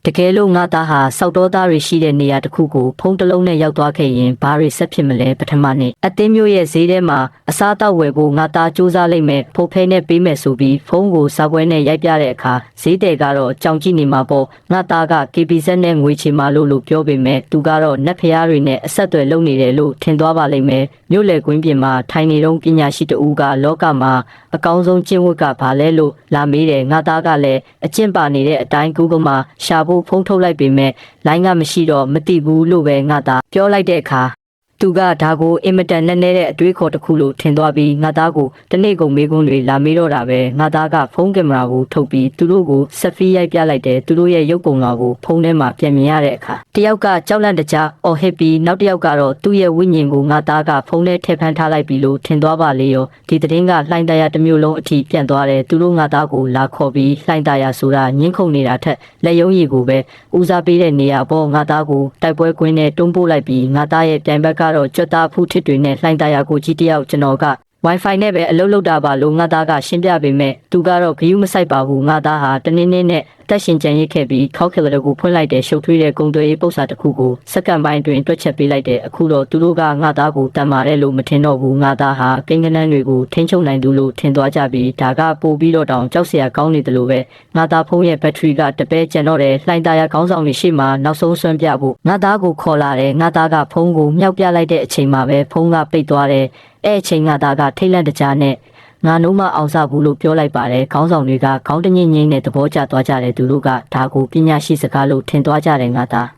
တကယ်လို့ငါသားဟာစောက်တော်သားတွေရှိတဲ့နေရာတစ်ခုကိုဖုံးတစ်လုံးနဲ့ရောက်သွားခဲ့ရင်ဘာတွေဆက်ဖြစ်မလဲပထမနေ့အသင်းမျိုးရဲ့ဈေးထဲမှာအစားအသောက်ဝယ်ဖို့ငါသားစူးစမ်းလိုက်မယ်ဖိုးဖဲနဲ့ပေးမယ်ဆိုပြီးဖုံးကိုစာပွဲနဲ့ရိုက်ပြတဲ့အခါဈေးတယ်ကတော့ကြောင်ကြည့်နေမှာပေါ့ငါသားက KBZ နဲ့ငွေချေမာလို့ပြောပေမဲ့သူကတော့နတ်ဖျားတွေနဲ့အဆက်အသွယ်လုပ်နေတယ်လို့ထင်သွားပါလိမ့်မယ်မြို့လေကွင်းပြင်မှာထိုင်နေတော့ပညာရှိတဦးကလောကမှာအကောင်းဆုံးကျင့်ဝတ်ကဘာလဲလို့လာမေးတယ်ငါသားကလည်းအကျင့်ပါနေတဲ့အတိုင်း Google မှာရှာဖို့ဖုံးထုတ်လိုက်ပေမဲ့လိုင်းကမရှိတော့မသိဘူးလို့ပဲငါသားပြောလိုက်တဲ့အခါသူကဒါကိုအင်မတန်နဲ့တဲ့အတွေးခေါ်တစ်ခုလို့ထင်သွားပြီးငါသားကိုတနေ့ကုန်မေးခွန်းတွေလာမေးတော့တာပဲငါသားကဖုန်းကင်မရာကိုထုတ်ပြီးသူတို့ကိုဆက်ဖီးရိုက်ပြလိုက်တယ်သူတို့ရဲ့ရုပ်ပုံတော်ကိုဖုန်းထဲမှာပြန်မြင်ရတဲ့အခါတယောက်ကကြောက်လန့်တကြားအော်ဟစ်ပြီးနောက်တစ်ယောက်ကတော့သူ့ရဲ့ဝိညာဉ်ကိုငါသားကဖုန်းထဲထည့်ဖမ်းထားလိုက်ပြီးလို့ထင်သွားပါလေရောဒီသတင်းကလှိုင်းတရားတစ်မျိုးလုံးအထိပြန့်သွားတယ်သူတို့ငါသားကိုလာခေါ်ပြီးလှိုင်းတရားဆိုတာညှင်းခုန်နေတာထက်လက်ယုံရည်ကိုပဲဦးစားပေးတဲ့နေရာပေါ်ငါသားကိုတိုက်ပွဲကွင်းနဲ့တွန်းပို့လိုက်ပြီးငါသားရဲ့ပြိုင်ဘက်ကတော့ကြွသားဖူးထစ်တွေနဲ့လှိုင်းတရားကိုကြီးတယောက်ကျွန်တော်က Wi-Fi နဲ့ပဲအလုပ်လုပ်တာပါလို့ငါသားကရှင်းပြပေမဲ့သူကတော့ဂယုမဆိုင်ပါဘူးငါသားဟာတနည်းနည်းနဲ့အသက်ရှင်ကြံရစ်ခဲ့ပြီးခောက်ခက်လက်ကိုဖွင့်လိုက်တဲ့ရှုပ်ထွေးတဲ့ဂုံတွေပု္ပ္ပစာတစ်ခုကိုစက္ကန့်ပိုင်းတွင်တွက်ချက်ပေးလိုက်တဲ့အခုတော့သူတို့ကငါသားကိုတန်မာတယ်လို့မထင်တော့ဘူးငါသားဟာကိန်းကနန်းတွေကိုထိန်းချုပ်နိုင်သူလို့ထင်သွားကြပြီးဒါကပို့ပြီးတော့တောင်ကြောက်စရာကောင်းနေတယ်လို့ပဲငါသားဖုန်းရဲ့ဘက်ထရီကတပဲကျန်တော့တယ်လှိုင်းသားရခေါင်းဆောင်တွေရှေ့မှာနောက်ဆုံးဆွမ်းပြဖို့ငါသားကိုခေါ်လာတယ်ငါသားကဖုန်းကိုမြောက်ပြလိုက်တဲ့အချိန်မှာပဲဖုန်းကပိတ်သွားတယ်အဲ့အချိန်ငါသားကထိတ်လန့်တကြားနဲ့ငါနိုးမအောင်စားဘူးလို့ပြောလိုက်ပါတယ်ခေါင်းဆောင်တွေကခေါင်းတညင်းငိမ့်နဲ့သဘောကျသွားကြတယ်သူတို့ကဒါကိုပညာရှိစကားလို့ထင်သွားကြတယ်ငါသား